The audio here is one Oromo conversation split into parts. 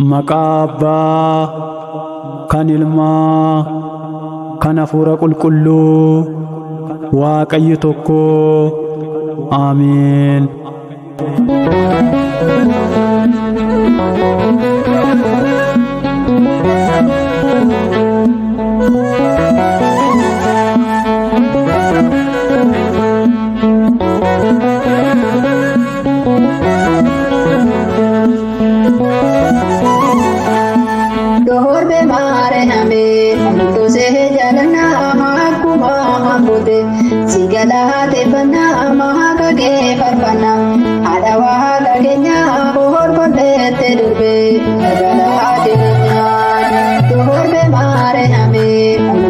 Maqaa Abbaa, kan Ilmaa, kan Hafuura Qulqulluu, Waaqayyo tokko. Ameen. Dohorbe mare hame to se jalna mahakuma mahbute sigala te bana mahaka ke farpana adawa gagenya bohor konde te durbe agala adenya. Dohorbe mare hame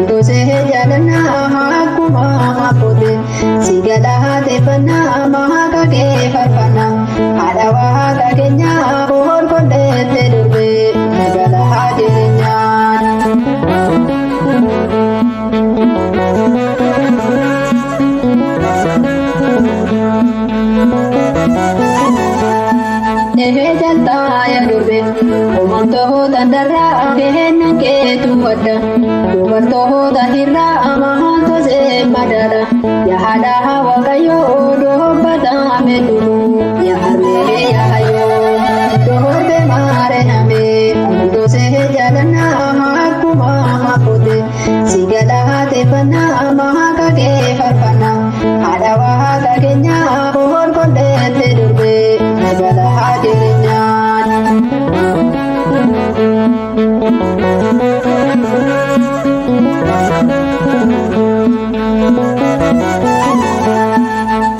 to se jalna mahakuma mahbute sigala te bana mahaka ke farpana adawa gagenya bohor konde te durbe agala adenya. Nehe jalta ya durbe omanto dandara kehena ke tu wada dubarto dahira amahanto se madara ya hada hawa kayo do bada medulu ya harme ya hayo dohorbe mare hame to se jalana mahakuma mahbute sigala te bana mahaka ke farpana adawa gagenya bohor konde te durbe agala adenya.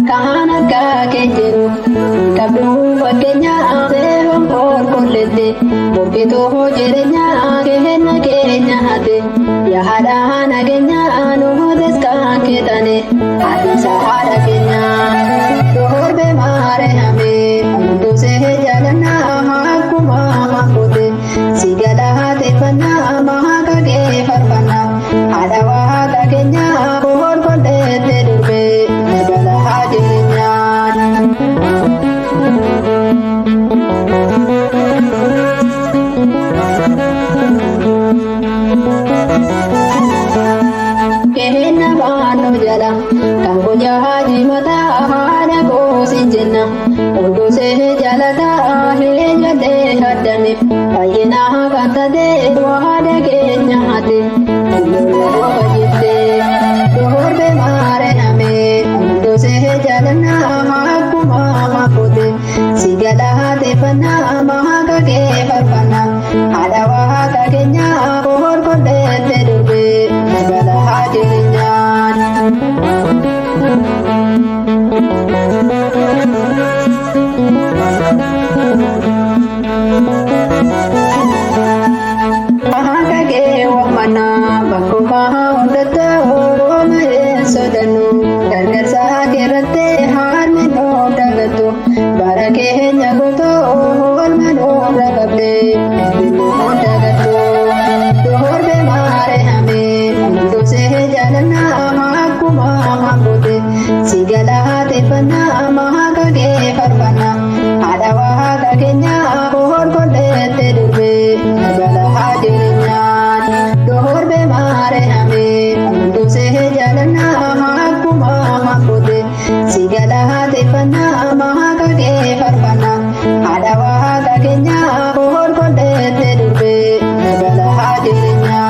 Kahana ka kenjeru kabdu bagenya sehom por kolete bokito ho jerenya kehena kenya hate ya hada hana kenya anu deska ketane adi sahara kenya. Dohorbe mare hame to se jalana mahakuma mahbute sigala te bana mahaka ke farpana adawa gagenya bohor konde te durbe agala adenya. Kehena bano jala kango jahaji mata hada ko sinjena ogo se jalata he jade hadane ayena kanta de wahada kenya hate ulolo bajite. Dohorbe mare hame to se jalana mahakuma mahbute sigala te bana mahaka ke farpana adawa gagenya bohor konde te durbe agala adenya. Mahaka ke wamana bakuma hundata ome sodanu gargarsa kerate harme no dagatu barake nyagoto holme no ragabde no dagatu. Dohorbe mare hame to se jalana mahakuma mahbute sigala te bana mahaka ke farpana adawa gagenya bohor konde te durbe agala adenya. Dohorbe mare hame to se jalana mahakuma mahbute sigala te bana mahaka ke farpana adawa gagenya bohor konde te durbe agala adenya.